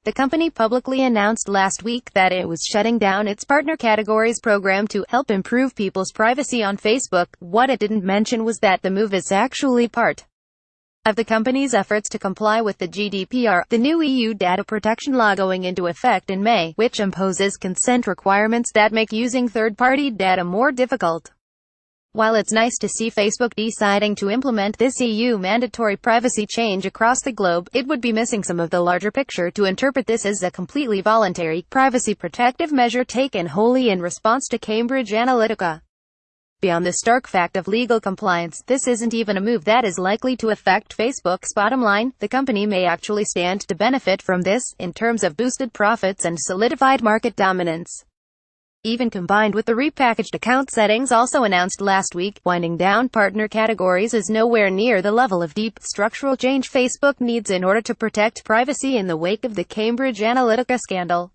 The company publicly announced last week that it was shutting down its partner categories program to help improve people's privacy on Facebook. What it didn't mention was that the move is actually part of the company's efforts to comply with the GDPR, the new EU data protection law going into effect in May, which imposes consent requirements that make using third-party data more difficult. While it's nice to see Facebook deciding to implement this EU mandatory privacy change across the globe, it would be missing some of the larger picture to interpret this as a completely voluntary, privacy protective measure taken wholly in response to Cambridge Analytica. Beyond the stark fact of legal compliance, this isn't even a move that is likely to affect Facebook's bottom line. The company may actually stand to benefit from this, in terms of boosted profits and solidified market dominance. Even combined with the repackaged account settings also announced last week, winding down partner categories is nowhere near the level of deep, structural change Facebook needs in order to protect privacy in the wake of the Cambridge Analytica scandal.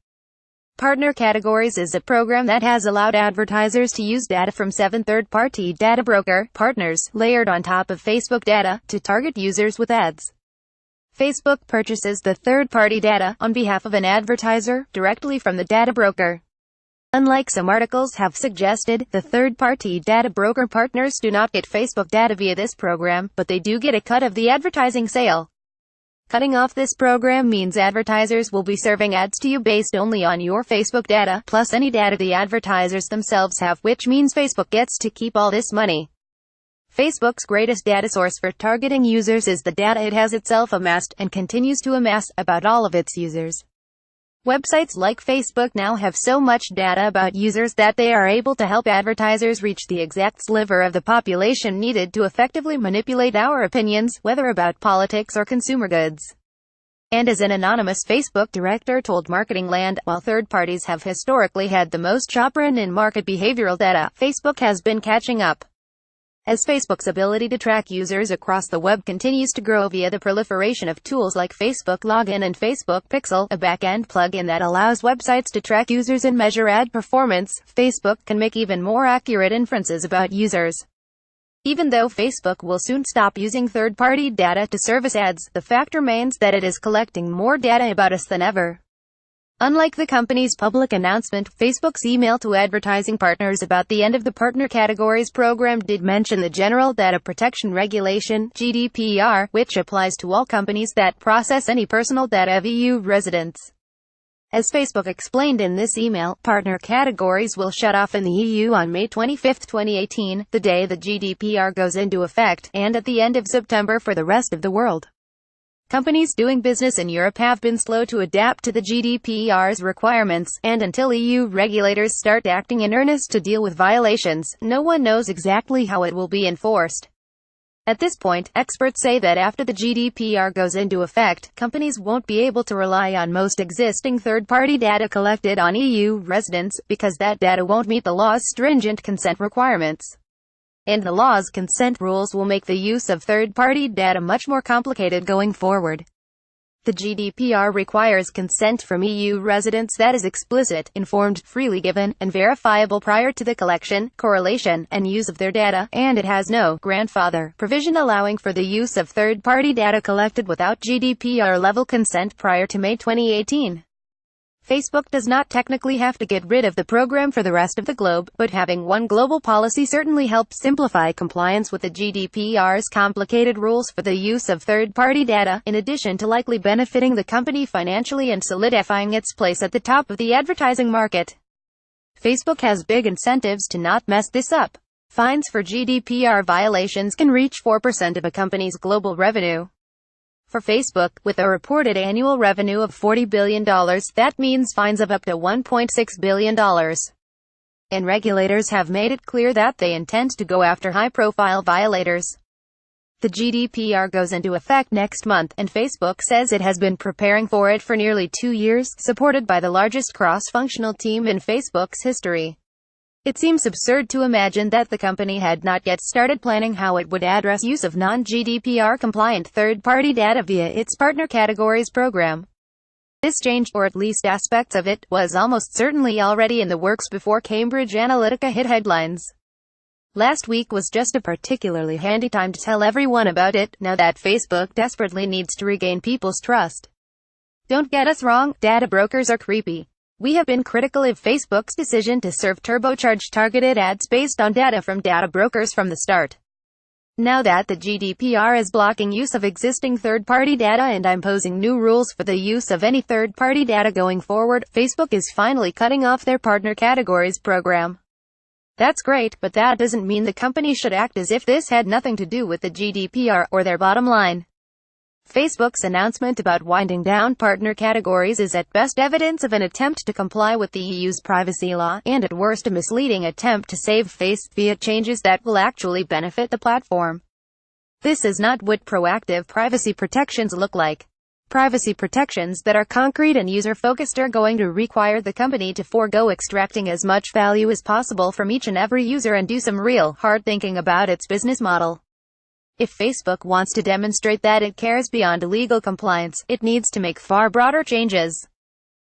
Partner categories is a program that has allowed advertisers to use data from 7 third-party data broker partners, layered on top of Facebook data, to target users with ads. Facebook purchases the third-party data, on behalf of an advertiser, directly from the data broker. Unlike some articles have suggested, the third-party data broker partners do not get Facebook data via this program, but they do get a cut of the advertising sale. Cutting off this program means advertisers will be serving ads to you based only on your Facebook data, plus any data the advertisers themselves have, which means Facebook gets to keep all this money. Facebook's greatest data source for targeting users is the data it has itself amassed, and continues to amass, about all of its users. Websites like Facebook now have so much data about users that they are able to help advertisers reach the exact sliver of the population needed to effectively manipulate our opinions, whether about politics or consumer goods. And as an anonymous Facebook director told Marketing Land, while third parties have historically had the most chopper in market behavioral data, Facebook has been catching up. As Facebook's ability to track users across the web continues to grow via the proliferation of tools like Facebook Login and Facebook Pixel, a back-end plugin that allows websites to track users and measure ad performance, Facebook can make even more accurate inferences about users. Even though Facebook will soon stop using third-party data to service ads, the fact remains that it is collecting more data about us than ever. Unlike the company's public announcement, Facebook's email to advertising partners about the end of the partner categories program did mention the General Data Protection Regulation, GDPR, which applies to all companies that process any personal data of EU residents. As Facebook explained in this email, partner categories will shut off in the EU on May 25, 2018, the day the GDPR goes into effect, and at the end of September for the rest of the world. Companies doing business in Europe have been slow to adapt to the GDPR's requirements, and until EU regulators start acting in earnest to deal with violations, no one knows exactly how it will be enforced. At this point, experts say that after the GDPR goes into effect, companies won't be able to rely on most existing third-party data collected on EU residents, because that data won't meet the law's stringent consent requirements. And the law's consent rules will make the use of third-party data much more complicated going forward. The GDPR requires consent from EU residents that is explicit, informed, freely given, and verifiable prior to the collection, correlation, and use of their data, and it has no grandfather provision allowing for the use of third-party data collected without GDPR-level consent prior to May 2018. Facebook does not technically have to get rid of the program for the rest of the globe, but having one global policy certainly helps simplify compliance with the GDPR's complicated rules for the use of third-party data, in addition to likely benefiting the company financially and solidifying its place at the top of the advertising market. Facebook has big incentives to not mess this up. Fines for GDPR violations can reach 4% of a company's global revenue. For Facebook, with a reported annual revenue of $40 billion, that means fines of up to $1.6 billion. And regulators have made it clear that they intend to go after high-profile violators. The GDPR goes into effect next month, and Facebook says it has been preparing for it for nearly 2 years, supported by the largest cross-functional team in Facebook's history. It seems absurd to imagine that the company had not yet started planning how it would address use of non-GDPR compliant third-party data via its partner categories program. This change, or at least aspects of it, was almost certainly already in the works before Cambridge Analytica hit headlines. Last week was just a particularly handy time to tell everyone about it, now that Facebook desperately needs to regain people's trust. Don't get us wrong, data brokers are creepy. We have been critical of Facebook's decision to serve turbocharged targeted ads based on data from data brokers from the start. Now that the GDPR is blocking use of existing third-party data and imposing new rules for the use of any third-party data going forward, Facebook is finally cutting off their partner categories program. That's great, but that doesn't mean the company should act as if this had nothing to do with the GDPR or their bottom line. Facebook's announcement about winding down partner categories is at best evidence of an attempt to comply with the EU's privacy law, and at worst a misleading attempt to save face via changes that will actually benefit the platform. This is not what proactive privacy protections look like. Privacy protections that are concrete and user-focused are going to require the company to forego extracting as much value as possible from each and every user and do some real, hard thinking about its business model. If Facebook wants to demonstrate that it cares beyond legal compliance, it needs to make far broader changes.